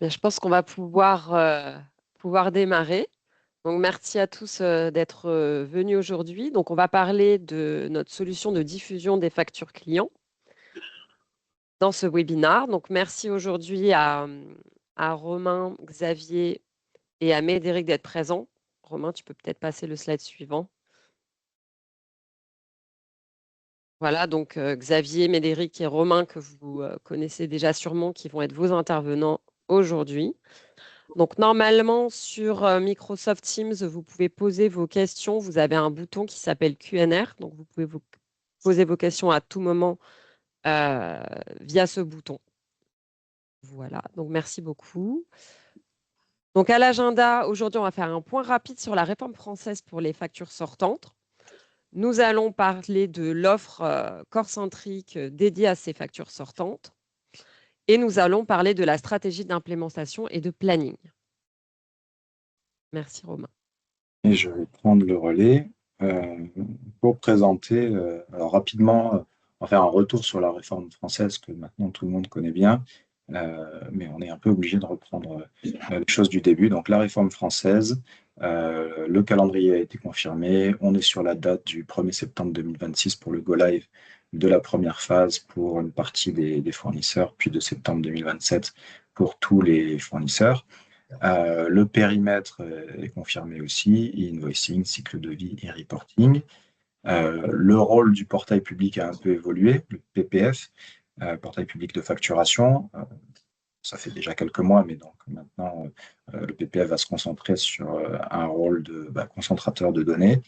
Mais je pense qu'on va pouvoir démarrer. Donc, merci à tous d'être venus aujourd'hui. Donc, on va parler de notre solution de diffusion des factures clients dans ce webinaire. Donc, merci aujourd'hui à Romain, Xavier et à Médéric d'être présents. Romain, tu peux peut-être passer le slide suivant. Voilà, donc Xavier, Médéric et Romain que vous connaissez déjà sûrement, qui vont être vos intervenants aujourd'hui. Donc, normalement, sur Microsoft Teams, vous pouvez poser vos questions. Vous avez un bouton qui s'appelle Q&R. Donc, vous pouvez vous poser vos questions à tout moment euh, via ce bouton. Voilà, donc merci beaucoup. Donc, à l'agenda, aujourd'hui, on va faire un point rapide sur la réforme française pour les factures sortantes. Nous allons parler de l'offre Core-Centric dédiée à ces factures sortantes. Et nous allons parler de la stratégie d'implémentation et de planning. Merci, Romain. Et je vais prendre le relais pour présenter, alors rapidement, on va faire un retour sur la réforme française que maintenant tout le monde connaît bien, mais on est un peu obligé de reprendre les choses du début. Donc la réforme française, le calendrier a été confirmé, on est sur la date du 1er septembre 2026 pour le Go Live de la première phase pour une partie des fournisseurs, puis de septembre 2027 pour tous les fournisseurs. Le périmètre est confirmé aussi, e-invoicing, cycle de vie et reporting. Le rôle du portail public a un peu évolué, le PPF, portail public de facturation. Ça fait déjà quelques mois, mais donc maintenant, le PPF va se concentrer sur un rôle de concentrateur de données.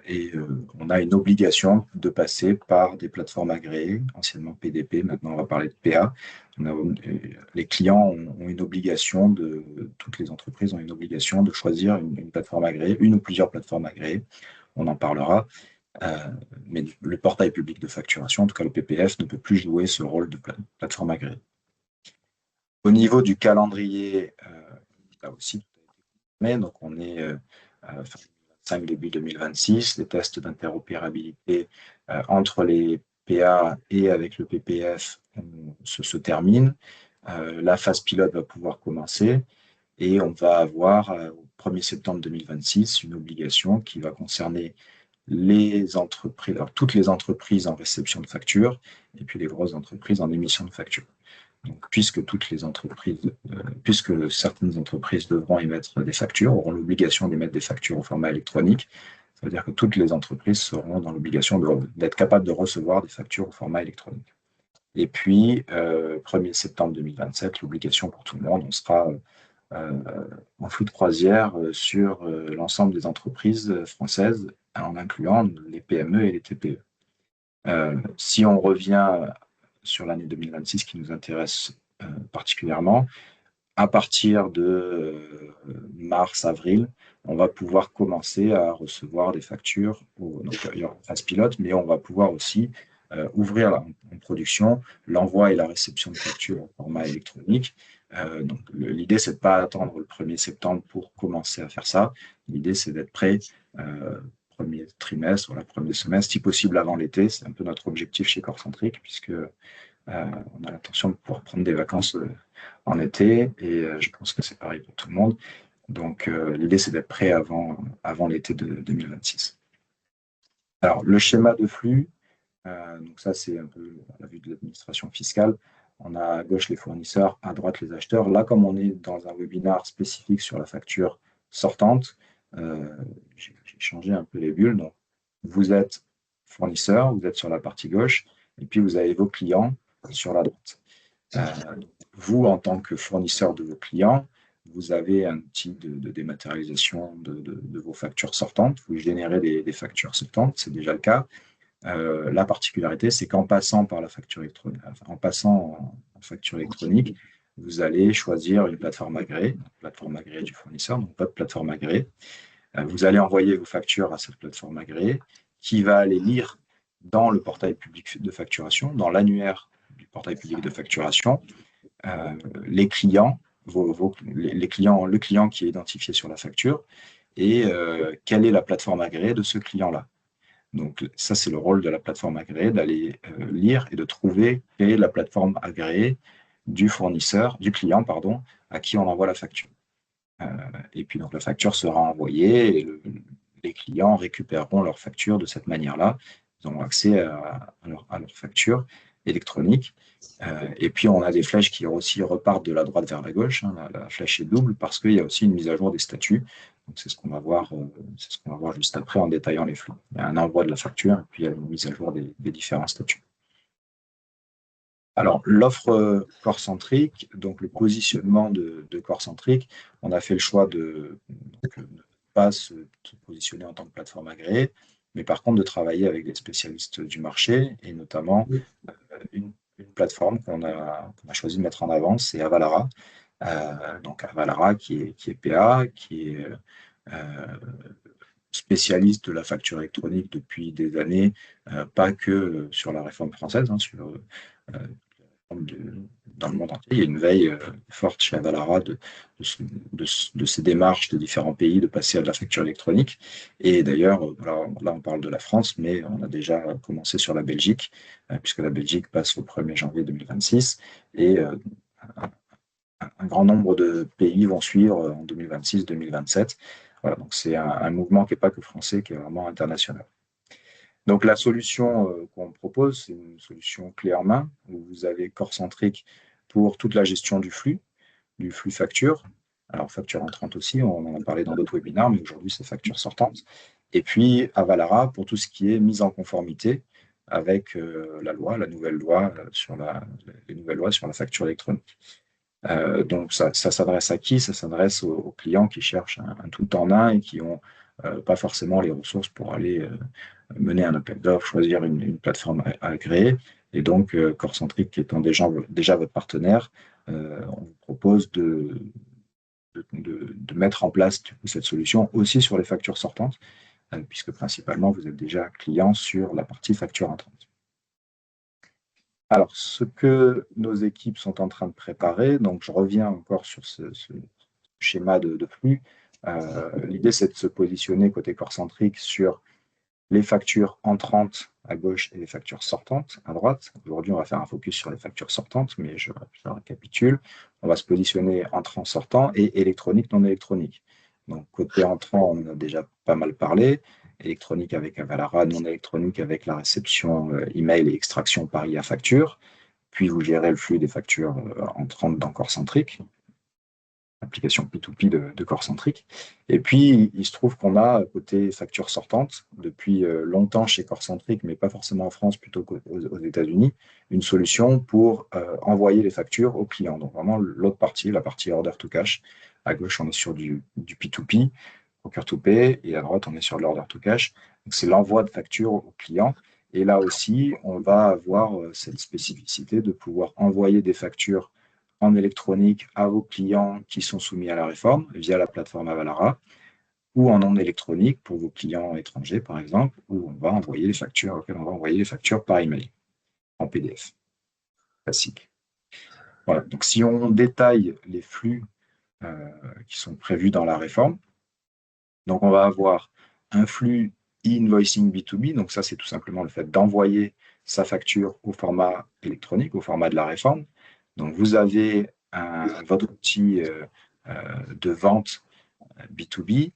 Et on a une obligation de passer par des plateformes agréées, anciennement PDP, maintenant on va parler de PA. Les clients ont une obligation toutes les entreprises ont une obligation de choisir une plateforme agréée, une ou plusieurs plateformes agréées, on en parlera. Mais le portail public de facturation, en tout cas le PPF, ne peut plus jouer ce rôle de plateforme agréée. Au niveau du calendrier, là aussi, donc on est fin 2025, début 2026, les tests d'interopérabilité entre les PA et avec le PPF se terminent. La phase pilote va pouvoir commencer et on va avoir au 1er septembre 2026 une obligation qui va concerner les entreprises, alors toutes les entreprises en réception de factures et puis les grosses entreprises en émission de factures. Donc, puisque certaines entreprises devront émettre des factures, auront l'obligation d'émettre des factures au format électronique, ça veut dire que toutes les entreprises seront dans l'obligation d'être capables de recevoir des factures au format électronique. Et puis, 1er septembre 2027, l'obligation pour tout le monde, on sera en flux de croisière sur l'ensemble des entreprises françaises, en incluant les PME et les TPE. Si on revient sur l'année 2026 qui nous intéresse particulièrement, à partir de mars-avril, on va pouvoir commencer à recevoir des factures. Donc, il y aura une phase pilote, mais on va pouvoir aussi ouvrir en production l'envoi et la réception de factures en format électronique. Donc, l'idée, c'est de ne pas attendre le 1er septembre pour commencer à faire ça. L'idée, c'est d'être prêt premier trimestre, voilà, premier semestre, si possible avant l'été. C'est un peu notre objectif chez Core-Centric, puisque on a l'intention de pouvoir prendre des vacances en été, et je pense que c'est pareil pour tout le monde. Donc, l'idée, c'est d'être prêt avant l'été de 2026. Alors, le schéma de flux, donc ça, c'est un peu à la vue de l'administration fiscale. On a à gauche les fournisseurs, à droite les acheteurs. Là, comme on est dans un webinaire spécifique sur la facture sortante, j'ai changé un peu les bulles. Donc, vous êtes fournisseur, vous êtes sur la partie gauche, et puis vous avez vos clients sur la droite. Vous, en tant que fournisseur de vos clients, vous avez un outil de dématérialisation de vos factures sortantes. Vous générez des factures sortantes, c'est déjà le cas. La particularité, c'est qu'en passant par la facture électronique, en passant en facture électronique, vous allez choisir une plateforme agréée du fournisseur, donc votre plateforme agréée. Vous allez envoyer vos factures à cette plateforme agréée qui va aller lire dans le portail public de facturation, dans l'annuaire du portail public de facturation, les clients, le client qui est identifié sur la facture et quelle est la plateforme agréée de ce client-là. Donc ça, c'est le rôle de la plateforme agréée, d'aller lire et de trouver quelle est la plateforme agréée du fournisseur, du client, pardon, à qui on envoie la facture. Et puis, donc, la facture sera envoyée et les clients récupéreront leur facture de cette manière-là. Ils auront accès à leur facture électronique. Et puis, on a des flèches qui aussi repartent de la droite vers la gauche. Hein. La flèche est double parce qu'il y a aussi une mise à jour des statuts. Donc, c'est ce qu'on va voir, juste après en détaillant les flux. Il y a un envoi de la facture et puis il y a une mise à jour des différents statuts. Alors, l'offre Core-centric, donc le positionnement de Core-centric, on a fait le choix de ne pas se positionner en tant que plateforme agréée, mais par contre de travailler avec des spécialistes du marché et notamment une plateforme qu'on a choisi de mettre en avant, c'est Avalara. Donc Avalara qui est PA, qui est spécialiste de la facture électronique depuis des années, pas que sur la réforme française, hein, dans le monde entier. Il y a une veille forte chez Avalara de ces démarches de différents pays de passer à de la facture électronique. Et d'ailleurs, là, on parle de la France, mais on a déjà commencé sur la Belgique, puisque la Belgique passe au 1er janvier 2026. Et un grand nombre de pays vont suivre en 2026-2027. Voilà, donc c'est un mouvement qui n'est pas que français, qui est vraiment international. Donc la solution qu'on propose, c'est une solution clé en main, où vous avez Core-centric pour toute la gestion du flux facture. Alors facture entrante aussi, on en a parlé dans d'autres webinaires, mais aujourd'hui c'est facture sortante. Et puis Avalara pour tout ce qui est mise en conformité avec la nouvelle loi les nouvelles lois sur la facture électronique. Donc ça s'adresse à qui? Ça s'adresse aux clients qui cherchent un tout en un et qui n'ont pas forcément les ressources pour aller mener un appel d'offres, choisir une plateforme agréée. Et donc, Core-centric étant déjà votre partenaire, on vous propose de mettre en place cette solution aussi sur les factures sortantes, puisque principalement, vous êtes déjà client sur la partie facture entrante. Alors, ce que nos équipes sont en train de préparer, donc je reviens encore sur ce schéma de flux. L'idée, c'est de se positionner côté Core-centric sur les factures entrantes à gauche et les factures sortantes à droite. Aujourd'hui, on va faire un focus sur les factures sortantes, mais je récapitule. On va se positionner entrant-sortant et électronique, non électronique. Donc, côté entrant, on en a déjà pas mal parlé. Électronique avec Avalara, non électronique avec la réception email et extraction par IA facture. Puis, vous gérez le flux des factures entrantes dans Core-centric, application P2P de Core-centric. Et puis, il se trouve qu'on a, côté facture sortante, depuis longtemps chez Core-centric, mais pas forcément en France, plutôt qu'aux États-Unis, une solution pour envoyer les factures aux clients. Donc, vraiment, l'autre partie, la partie order to cash. À gauche, on est sur du P2P, procure to pay, et à droite, on est sur l'order to cash. Donc, c'est l'envoi de factures aux clients. Et là aussi, on va avoir cette spécificité de pouvoir envoyer des factures en électronique à vos clients qui sont soumis à la réforme via la plateforme Avalara, ou en non électronique pour vos clients étrangers, par exemple, où on va envoyer les factures, par email, en PDF. Classique. Voilà. Donc, si on détaille les flux qui sont prévus dans la réforme, donc on va avoir un flux e-invoicing B2B, donc ça, c'est tout simplement le fait d'envoyer sa facture au format électronique, au format de la réforme. Donc, vous avez votre outil de vente B2B.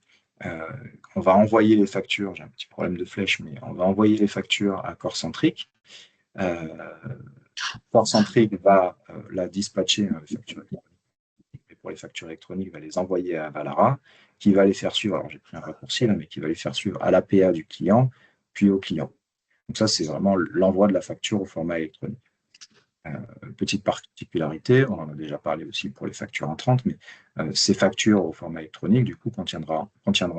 On va envoyer les factures, j'ai un petit problème de flèche, mais on va envoyer les factures à Core-centric. Core-centric va la dispatcher pour les factures électroniques, va les envoyer à Avalara, qui va les faire suivre, alors j'ai pris un raccourci là, mais qui va les faire suivre à l'APA du client, puis au client. Donc ça, c'est vraiment l'envoi de la facture au format électronique. Petite particularité, on en a déjà parlé aussi pour les factures entrantes, mais ces factures au format électronique, du coup, contiendront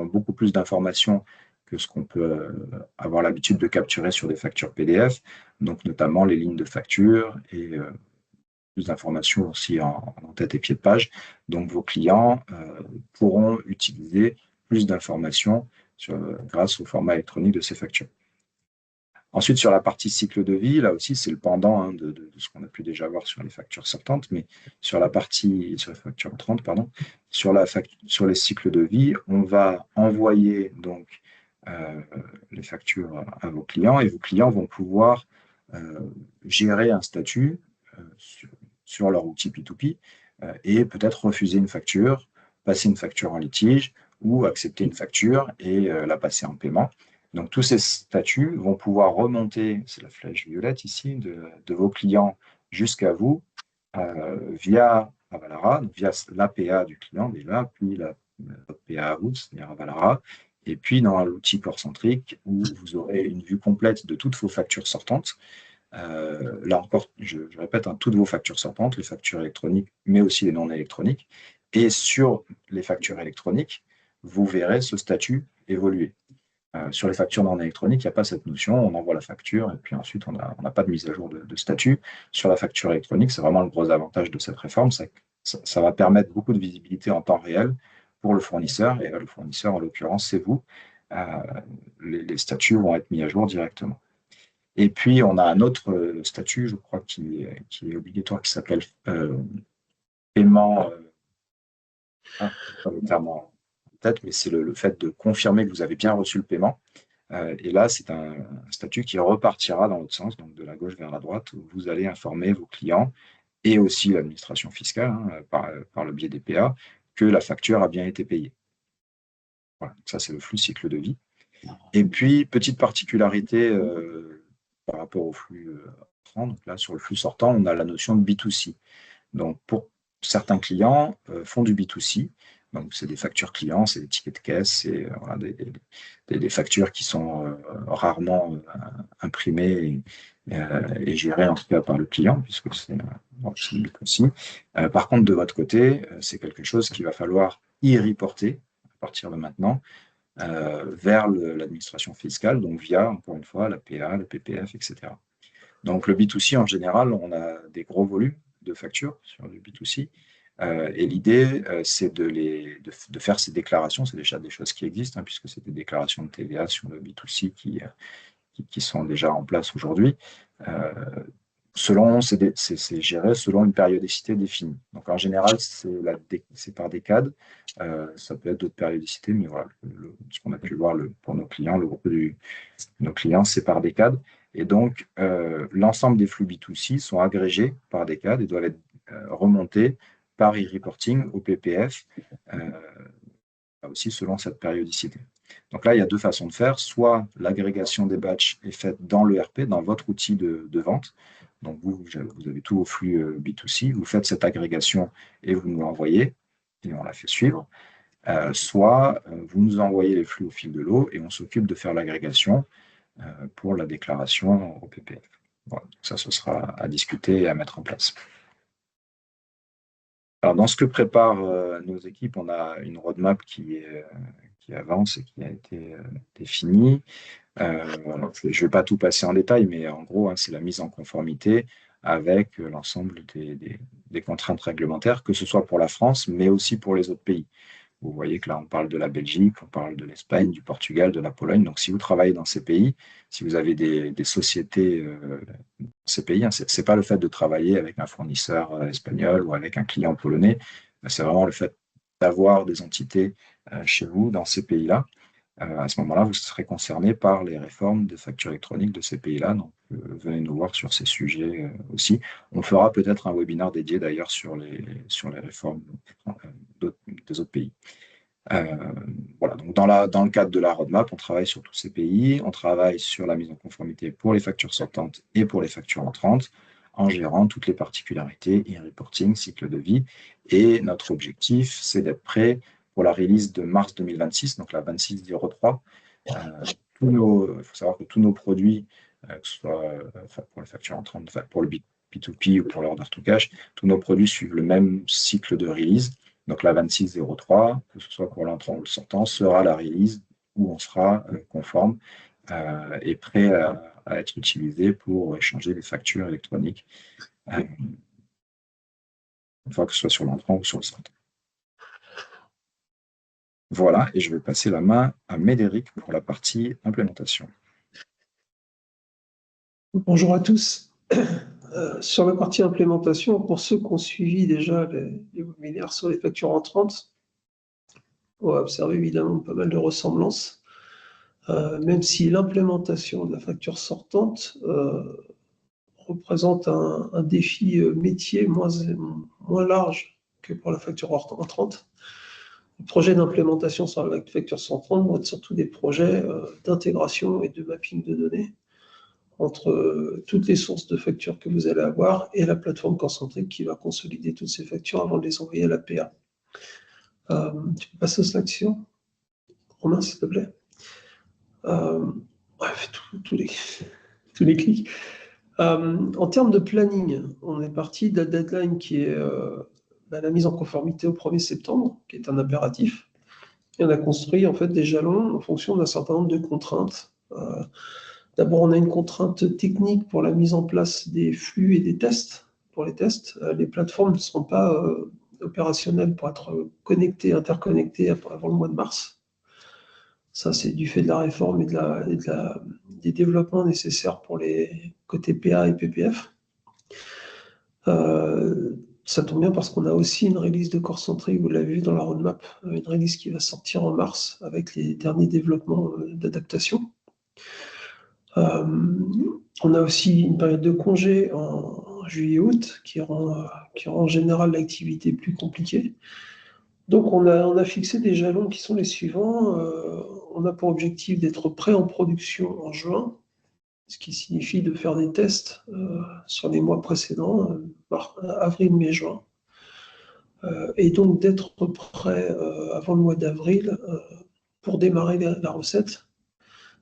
beaucoup plus d'informations que ce qu'on peut avoir l'habitude de capturer sur des factures PDF, donc notamment les lignes de facture et plus d'informations aussi en tête et pied de page. Donc, vos clients pourront utiliser plus d'informations grâce au format électronique de ces factures. Ensuite, sur la partie cycle de vie, là aussi, c'est le pendant de ce qu'on a pu déjà voir sur les factures sortantes, mais sur les factures entrantes, pardon, sur les cycles de vie, on va envoyer donc les factures à vos clients et vos clients vont pouvoir gérer un statut sur leur outil P2P et peut-être refuser une facture, passer une facture en litige ou accepter une facture et la passer en paiement. Donc, tous ces statuts vont pouvoir remonter, c'est la flèche violette ici, de vos clients jusqu'à vous via Avalara, via l'APA du client déjà, puis la PA à vous, c'est-à-dire Avalara, et puis dans l'outil Corecentric où vous aurez une vue complète de toutes vos factures sortantes. Là encore, je répète, toutes vos factures sortantes, les factures électroniques, mais aussi les non électroniques. Et sur les factures électroniques, vous verrez ce statut évoluer. Sur les factures non électroniques, il n'y a pas cette notion, on envoie la facture et puis ensuite on n'a pas de mise à jour de statut. Sur la facture électronique, c'est vraiment le gros avantage de cette réforme, ça va permettre beaucoup de visibilité en temps réel pour le fournisseur, et le fournisseur en l'occurrence c'est vous. Les statuts vont être mis à jour directement. Et puis on a un autre statut, je crois, qui est obligatoire, qui s'appelle paiement. Pas le terme en tête, mais c'est le fait de confirmer que vous avez bien reçu le paiement. Et là, c'est un statut qui repartira dans l'autre sens, donc de la gauche vers la droite, où vous allez informer vos clients et aussi l'administration fiscale, par le biais des PA, que la facture a bien été payée. Voilà, ça c'est le flux cycle de vie. Et puis, petite particularité par rapport au flux entrant, donc là sur le flux sortant, on a la notion de B2C. Donc, pour certains clients font du B2C. Donc, c'est des factures clients, c'est des tickets de caisse, c'est voilà, des factures qui sont rarement imprimées et gérées en tout cas par le client, puisque c'est du B2C. Par contre, de votre côté, c'est quelque chose qu'il va falloir y reporter à partir de maintenant vers l'administration fiscale, donc via, encore une fois, la PA, le PPF, etc. Donc, le B2C, en général, on a des gros volumes de factures sur du B2C. Et l'idée, c'est de faire ces déclarations. C'est déjà des choses qui existent, puisque c'est des déclarations de TVA sur le B2C qui sont déjà en place aujourd'hui. C'est géré selon une périodicité définie. Donc, en général, c'est par décade. Ça peut être d'autres périodicités, mais voilà, ce qu'on a pu voir pour nos clients, le groupe de nos clients, c'est par décade. Et donc, l'ensemble des flux B2C sont agrégés par décade et doivent être remontés par e-reporting au PPF, aussi selon cette périodicité. Donc là, il y a deux façons de faire. Soit l'agrégation des batchs est faite dans l'ERP, dans votre outil de vente. Donc, vous avez tous vos flux B2C, vous faites cette agrégation et vous nous l'envoyez, et on la fait suivre. Soit vous nous envoyez les flux au fil de l'eau et on s'occupe de faire l'agrégation pour la déclaration au PPF. Voilà, ça, ce sera à discuter et à mettre en place. Alors, dans ce que préparent nos équipes, on a une roadmap qui avance et qui a été définie. Je ne vais pas tout passer en détail, mais en gros, c'est la mise en conformité avec l'ensemble des contraintes réglementaires, que ce soit pour la France, mais aussi pour les autres pays. Vous voyez que là, on parle de la Belgique, on parle de l'Espagne, du Portugal, de la Pologne. Donc, si vous travaillez dans ces pays, si vous avez des sociétés dans ces pays, ce n'est pas le fait de travailler avec un fournisseur espagnol ou avec un client polonais, c'est vraiment le fait d'avoir des entités chez vous dans ces pays-là. À ce moment-là, vous serez concerné par les réformes des factures électroniques de ces pays-là. Donc, venez nous voir sur ces sujets aussi. On fera peut-être un webinaire dédié d'ailleurs sur les réformes des autres pays. Voilà, donc dans le cadre de la roadmap, on travaille sur tous ces pays, on travaille sur la mise en conformité pour les factures sortantes et pour les factures entrantes, en gérant toutes les particularités, e-reporting, cycle de vie. Et notre objectif, c'est d'être prêt pour la release de mars 2026, donc la 2603. Il faut savoir que tous nos produits, que ce soit pour les factures entrantes, pour le P2P ou pour l'order to cash, tous nos produits suivent le même cycle de release. Donc la 2603, que ce soit pour l'entrant ou le sortant, sera la release où on sera conforme et prêt à être utilisé pour échanger les factures électroniques, une fois que ce soit sur l'entrant ou sur le sortant. Voilà, et je vais passer la main à Médéric pour la partie implémentation. Bonjour à tous. Sur la partie implémentation, pour ceux qui ont suivi déjà les webinaires sur les factures entrantes, on va observer évidemment pas mal de ressemblances, même si l'implémentation de la facture sortante représente un défi métier moins large que pour la facture entrante. Les projets d'implémentation sur la facture 130 vont être surtout des projets d'intégration et de mapping de données entre toutes les sources de factures que vous allez avoir et la plateforme concentrique qui va consolider toutes ces factures avant de les envoyer à la PA. Tu peux passer au slide suivant, Romain, s'il te plaît. Bref, tous les clics. En termes de planning, on est parti de la deadline qui est la mise en conformité au 1er septembre, qui est un impératif. Et on a construit en fait des jalons en fonction d'un certain nombre de contraintes. D'abord, on a une contrainte technique pour la mise en place des flux et des tests. Pour les tests, les plateformes ne seront pas opérationnelles pour être connectées, interconnectées avant le mois de mars. Ça, c'est du fait de la réforme et des développements nécessaires pour les côtés PA et PPF. Ça tombe bien parce qu'on a aussi une release de Core-Centric, vous l'avez vu dans la roadmap, une release qui va sortir en mars avec les derniers développements d'adaptation. On a aussi une période de congé en juillet-août qui rend en général l'activité plus compliquée. Donc on a fixé des jalons qui sont les suivants. On a pour objectif d'être prêt en production en juin, ce qui signifie de faire des tests sur les mois précédents, avril, mai, juin. Et donc d'être prêt avant le mois d'avril pour démarrer la recette,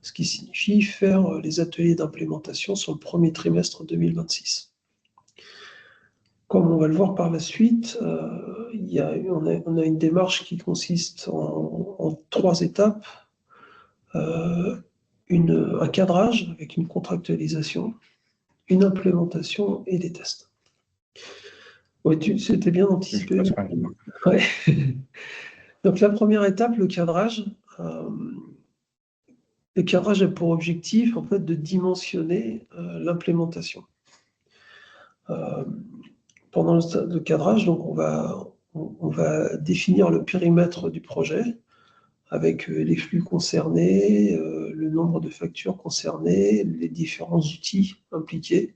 ce qui signifie faire les ateliers d'implémentation sur le premier trimestre 2026. Comme on va le voir par la suite, on a une démarche qui consiste en 3 étapes. Un cadrage avec une contractualisation, une implémentation et des tests. Ouais, c'était bien anticipé. Ouais. Donc la première étape, le cadrage. Le cadrage a pour objectif en fait, de dimensionner l'implémentation. Pendant le cadrage, donc, on va définir le périmètre du projet avec les flux concernés, le nombre de factures concernées, les différents outils impliqués,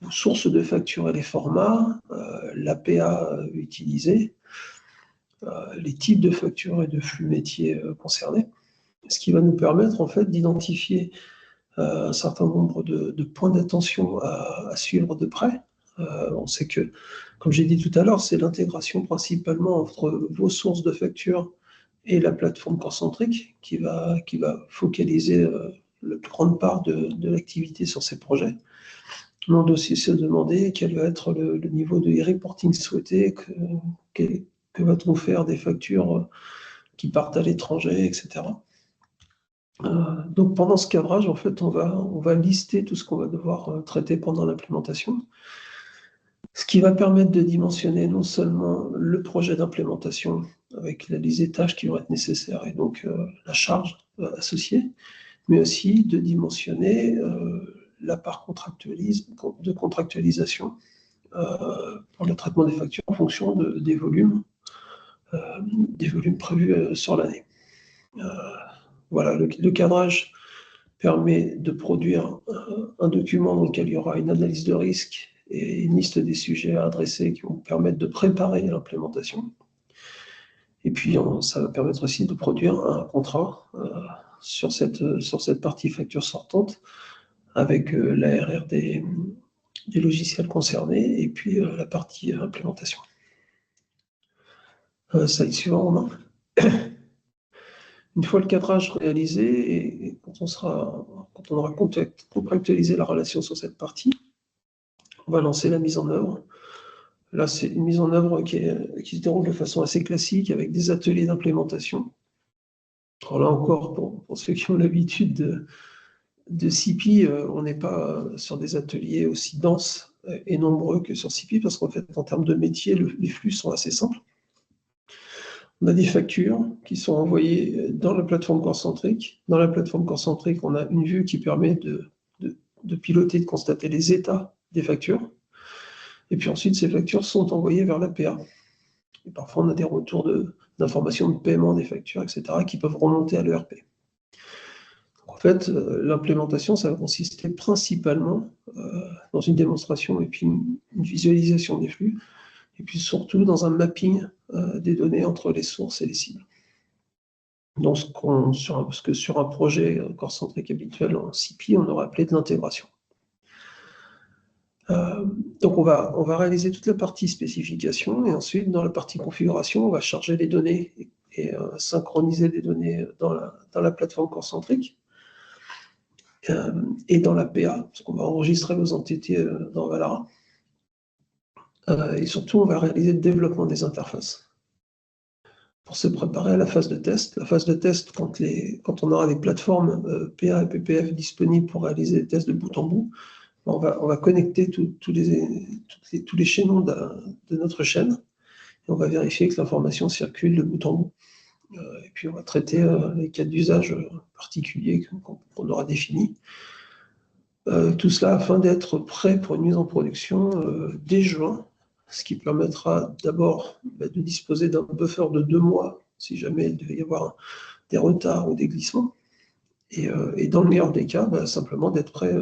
les sources de factures et les formats, l'APA utilisée, les types de factures et de flux métiers concernés, ce qui va nous permettre en fait d'identifier un certain nombre de points d'attention à suivre de près. On sait que, comme j'ai dit tout à l'heure, c'est l'intégration principalement entre vos sources de factures et la plateforme Core-Centric qui va focaliser la plus grande part de l'activité sur ces projets. On doit aussi se demander quel va être le niveau de e-reporting souhaité, que va-t-on faire des factures qui partent à l'étranger, etc. Donc pendant ce cadrage, en fait, on va lister tout ce qu'on va devoir traiter pendant l'implémentation, ce qui va permettre de dimensionner non seulement le projet d'implémentation avec la liste des tâches qui vont être nécessaires et donc la charge associée, mais aussi de dimensionner la part de contractualisation pour le traitement des factures en fonction des volumes prévus sur l'année. Voilà, le cadrage permet de produire un document dans lequel il y aura une analyse de risque et une liste des sujets à adresser qui vont permettre de préparer l'implémentation. Et puis, ça va permettre aussi de produire un contrat sur cette partie facture sortante avec l'ARR des logiciels concernés et puis la partie implémentation. Slide suivant, Romain. Une fois le cadrage réalisé et quand on aura contractualisé la relation sur cette partie, on va lancer la mise en œuvre. Là, c'est une mise en œuvre qui se déroule de façon assez classique avec des ateliers d'implémentation. Alors là encore, pour ceux qui ont l'habitude de CIPI, on n'est pas sur des ateliers aussi denses et nombreux que sur CIPI parce qu'en fait, en termes de métier, les flux sont assez simples. On a des factures qui sont envoyées dans la plateforme Core-Centric. Dans la plateforme Core-Centric, on a une vue qui permet de piloter, de constater les états des factures. Et puis ensuite, ces factures sont envoyées vers l'APA. Et parfois, on a des retours d'informations de paiement des factures, etc., qui peuvent remonter à l'ERP. fait, l'implémentation, ça va consister principalement dans une démonstration et puis une visualisation des flux, et puis surtout dans un mapping des données entre les sources et les cibles. Donc, ce que sur un projet core-centrique habituel en CP, on aurait appelé de l'intégration. Donc, on va réaliser toute la partie spécification, et ensuite, dans la partie configuration, on va charger les données et synchroniser les données dans la plateforme core-centrique. Et dans la PA, parce qu'on va enregistrer nos entités dans Valara. Et surtout, on va réaliser le développement des interfaces pour se préparer à la phase de test. La phase de test, quand on aura des plateformes PA et PPF disponibles pour réaliser des tests de bout en bout, on va connecter tous les chaînons de notre chaîne, et on va vérifier que l'information circule de bout en bout. Et puis, on va traiter les cas d'usage particuliers qu'on aura définis. Tout cela afin d'être prêt pour une mise en production dès juin, ce qui permettra d'abord de disposer d'un buffer de 2 mois, si jamais il devait y avoir des retards ou des glissements. Et dans le meilleur des cas, simplement d'être prêt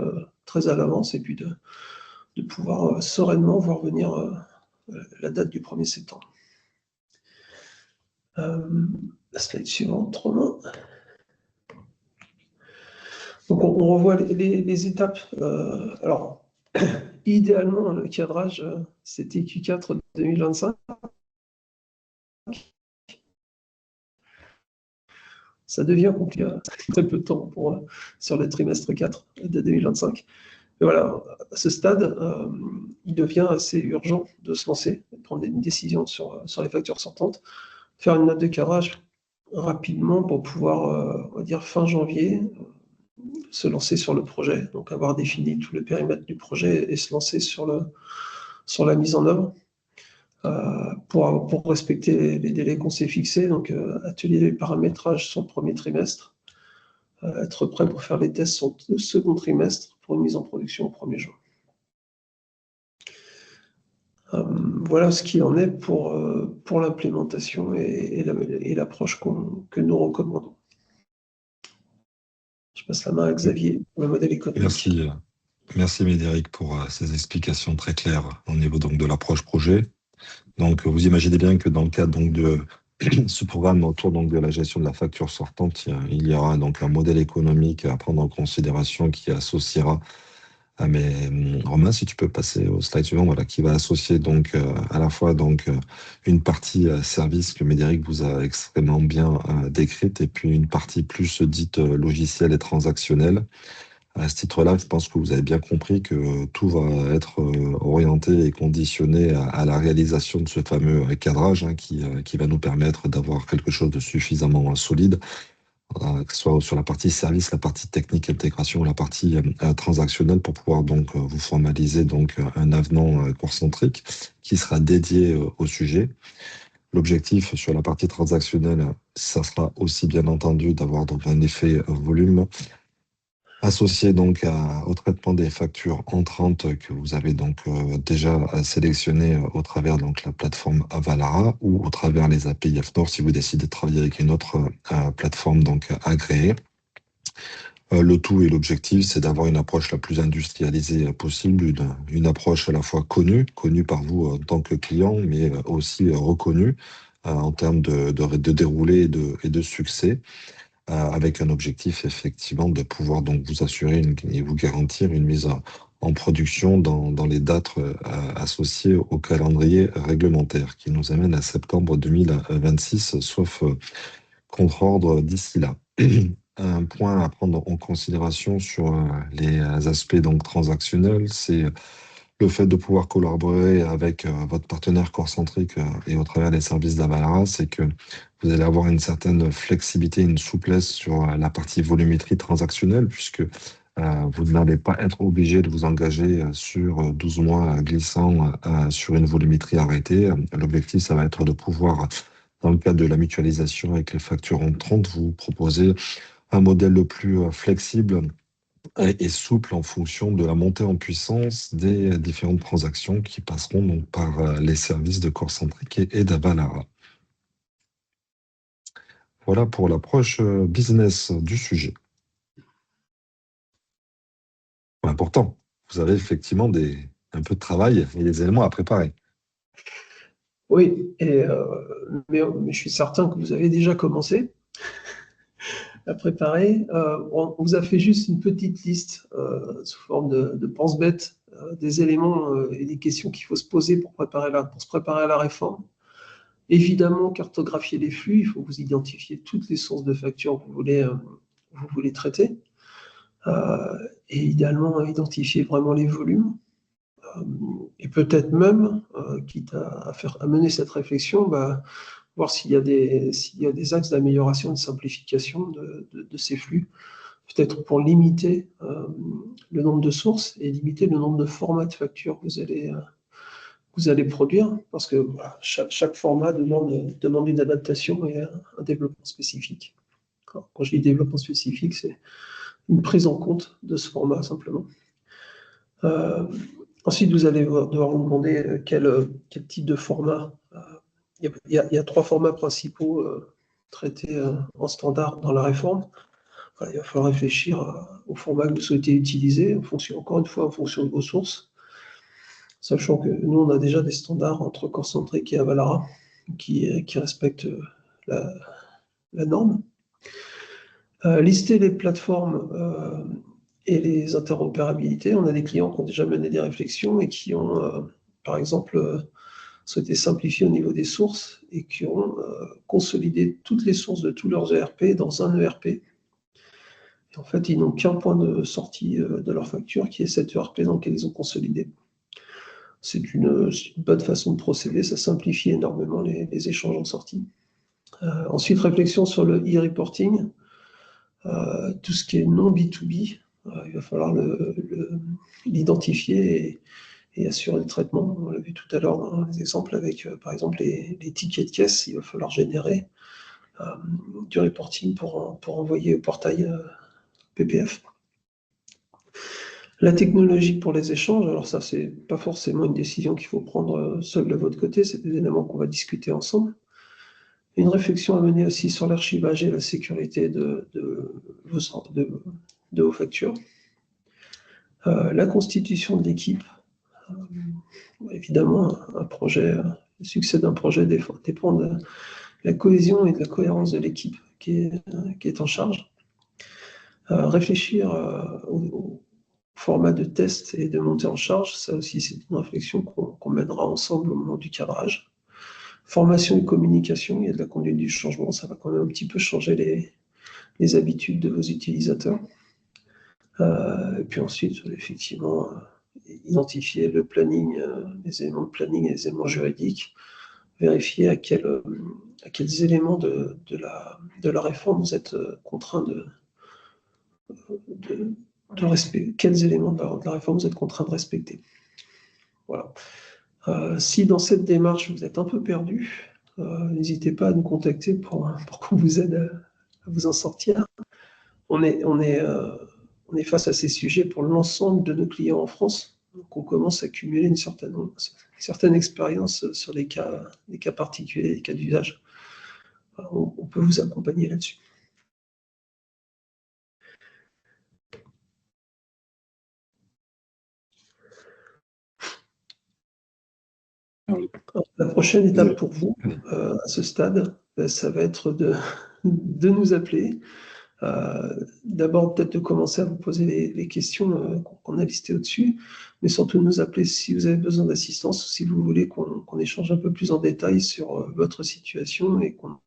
très à l'avance et puis de pouvoir sereinement voir venir la date du 1er septembre. La slide suivante, Romain. Donc, on revoit les étapes. Alors, idéalement, le cadrage, c'était Q4 2025. Ça devient compliqué, très peu de temps sur le trimestre 4 de 2025. Mais voilà, à ce stade, il devient assez urgent de se lancer, de prendre une décision sur les factures sortantes, faire une note de cadrage rapidement pour pouvoir, on va dire, fin janvier, se lancer sur le projet, donc avoir défini tout le périmètre du projet et se lancer sur la mise en œuvre pour respecter les délais qu'on s'est fixés, donc atelier de paramétrage sur le premier trimestre, être prêt pour faire les tests sur le second trimestre pour une mise en production au 1er juin. Voilà ce qu'il en est pour l'implémentation et l'approche que nous recommandons. Je passe la main à Xavier pour le modèle économique. Merci Médéric pour ces explications très claires au niveau donc de l'approche projet. Donc vous imaginez bien que dans le cadre donc de ce programme autour donc de la gestion de la facture sortante, il y aura donc un modèle économique à prendre en considération qui associera Romain, si tu peux passer au slide suivant, voilà, qui va associer donc à la fois donc une partie service que Médéric vous a extrêmement bien décrite et puis une partie plus dite logicielle et transactionnelle. À ce titre-là, je pense que vous avez bien compris que tout va être orienté et conditionné à la réalisation de ce fameux cadrage qui va nous permettre d'avoir quelque chose de suffisamment solide, que ce soit sur la partie service, la partie technique, intégration, ou la partie transactionnelle, pour pouvoir donc vous formaliser donc un avenant core-centrique qui sera dédié au sujet. L'objectif sur la partie transactionnelle, ça sera aussi bien entendu d'avoir donc un effet volume associé donc au traitement des factures entrantes que vous avez donc déjà sélectionnées au travers donc la plateforme Valara ou au travers les API FNOR si vous décidez de travailler avec une autre plateforme donc agréée. Le tout et l'objectif, c'est d'avoir une approche la plus industrialisée possible, une approche à la fois connue par vous en tant que client, mais aussi reconnue en termes de déroulé et de succès. Avec un objectif effectivement de pouvoir donc vous assurer et vous garantir une mise en production dans les dates associées au calendrier réglementaire qui nous amène à septembre 2026, sauf contre-ordre d'ici là. Un point à prendre en considération sur les aspects donc transactionnels, c'est le fait de pouvoir collaborer avec votre partenaire core-centrique et au travers des services d'Avalara, c'est que vous allez avoir une certaine flexibilité, une souplesse sur la partie volumétrie transactionnelle, puisque vous n'allez pas être obligé de vous engager sur 12 mois glissants sur une volumétrie arrêtée. L'objectif, ça va être de pouvoir, dans le cadre de la mutualisation avec les factures entrantes, vous proposer un modèle le plus flexible et souple en fonction de la montée en puissance des différentes transactions qui passeront donc par les services de core-centrique et d'Avalara. Voilà pour l'approche business du sujet. important. Vous avez effectivement un peu de travail et des éléments à préparer. Oui, mais je suis certain que vous avez déjà commencé à préparer. On vous a fait juste une petite liste sous forme de pense-bête des éléments et des questions qu'il faut se poser pour se préparer à la réforme. Évidemment, cartographier les flux, il faut vous identifier toutes les sources de factures que vous voulez traiter. Et idéalement, identifier vraiment les volumes. Et peut-être même, quitte à mener cette réflexion, voir s'il y a des axes d'amélioration, de simplification de ces flux, peut-être pour limiter le nombre de sources et limiter le nombre de formats de factures que vous allez produire, parce que chaque format demande une adaptation et un développement spécifique. Quand je dis développement spécifique, c'est une prise en compte de ce format simplement. Ensuite, vous allez devoir vous demander quel type de format. Il y a 3 formats principaux traités en standard dans la réforme. Il va falloir réfléchir au format que vous souhaitez utiliser, encore une fois, en fonction de vos sources. Sachant que nous, on a déjà des standards entre Concentric et Avalara qui respectent la norme. Lister les plateformes et les interopérabilités. On a des clients qui ont déjà mené des réflexions et qui ont, par exemple, souhaité simplifier au niveau des sources et qui ont consolidé toutes les sources de tous leurs ERP dans un ERP. Et en fait, ils n'ont qu'un point de sortie de leur facture qui est cet ERP dans lequel ils ont consolidé. C'est une bonne façon de procéder, ça simplifie énormément les échanges en sortie. Ensuite, réflexion sur le e-reporting. Tout ce qui est non B2B, il va falloir l'identifier et assurer le traitement. On l'a vu tout à l'heure dans les exemples avec, par exemple, les tickets de caisse. Il va falloir générer du reporting pour envoyer au portail PPF. La technologie pour les échanges, alors ça, c'est pas forcément une décision qu'il faut prendre seul de votre côté, c'est des éléments qu'on va discuter ensemble. Une réflexion à mener aussi sur l'archivage et la sécurité de vos factures. La constitution de l'équipe. Évidemment, le succès d'un projet dépend de la cohésion et de la cohérence de l'équipe qui est en charge. Réfléchir au format de test et de montée en charge, ça aussi c'est une réflexion qu'on mènera ensemble au moment du cadrage. Formation et communication, il y a de la conduite du changement, ça va quand même un petit peu changer les habitudes de vos utilisateurs. Et puis ensuite, effectivement, identifier le planning, les éléments de planning et les éléments juridiques, vérifier à quels éléments de la réforme vous êtes contraint de respecter, quels éléments de la réforme vous êtes contraint de respecter. Voilà. Si dans cette démarche vous êtes un peu perdu, n'hésitez pas à nous contacter pour qu'on vous aide à vous en sortir. On est face à ces sujets pour l'ensemble de nos clients en France. Donc on commence à cumuler une certaine expérience sur les cas particuliers, les cas d'usage. On peut vous accompagner là-dessus. La prochaine étape pour vous, à ce stade, ça va être de nous appeler. D'abord, peut-être de commencer à vous poser les questions qu'on a listées au-dessus, mais surtout de nous appeler si vous avez besoin d'assistance ou si vous voulez qu'on échange un peu plus en détail sur votre situation et qu'on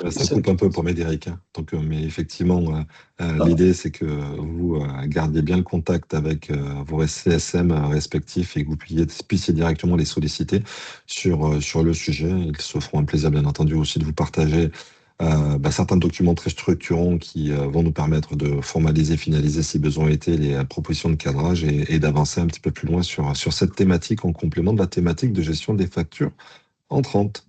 Ça coupe un peu pour Médéric. Donc, mais effectivement, l'idée, c'est que vous gardiez bien le contact avec vos CSM respectifs et que vous puissiez directement les solliciter sur le sujet. Ils se feront un plaisir, bien entendu, aussi de vous partager certains documents très structurants qui vont nous permettre de formaliser, finaliser, si besoin était, les propositions de cadrage et d'avancer un petit peu plus loin sur cette thématique en complément de la thématique de gestion des factures entrantes.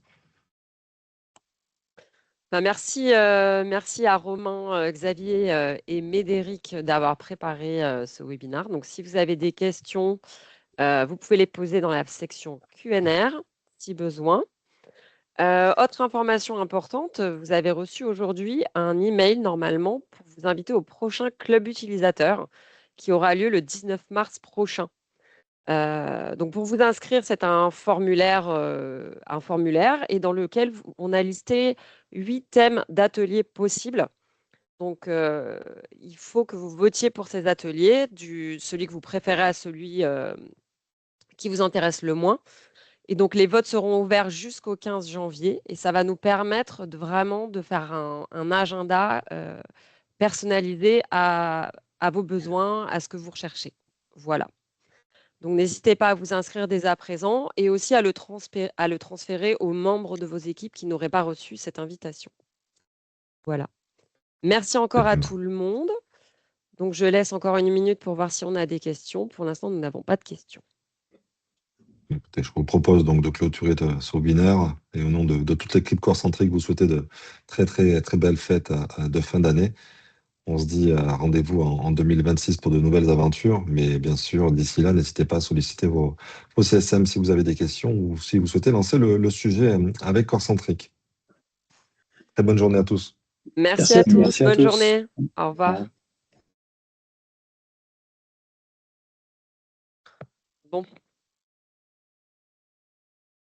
Merci à Romain, Xavier et Médéric d'avoir préparé ce webinaire. Donc, si vous avez des questions, vous pouvez les poser dans la section Q&R si besoin. Autre information importante, vous avez reçu aujourd'hui un email normalement pour vous inviter au prochain club utilisateur qui aura lieu le 19 mars prochain. Donc pour vous inscrire, c'est un formulaire et dans lequel on a listé 8 thèmes d'ateliers possibles. Donc il faut que vous votiez pour ces ateliers, celui que vous préférez à celui qui vous intéresse le moins. Et donc, les votes seront ouverts jusqu'au 15 janvier et ça va nous permettre vraiment de faire un agenda personnalisé à vos besoins, à ce que vous recherchez. Voilà. Donc, n'hésitez pas à vous inscrire dès à présent et aussi à le transférer aux membres de vos équipes qui n'auraient pas reçu cette invitation. Voilà. Merci encore à tout le monde. Donc, je laisse encore 1 minute pour voir si on a des questions. Pour l'instant, nous n'avons pas de questions. Écoutez, je vous propose donc de clôturer ce webinaire et au nom de toute l'équipe Corcentrique, vous souhaitez de très belles fêtes de fin d'année. On se dit rendez-vous en 2026 pour de nouvelles aventures, mais bien sûr, d'ici là, n'hésitez pas à solliciter vos CSM si vous avez des questions ou si vous souhaitez lancer le sujet avec Corcentrique. Très bonne journée à tous. Merci à tous. Merci à Bonne tous. journée. Au revoir. Ouais. Bon.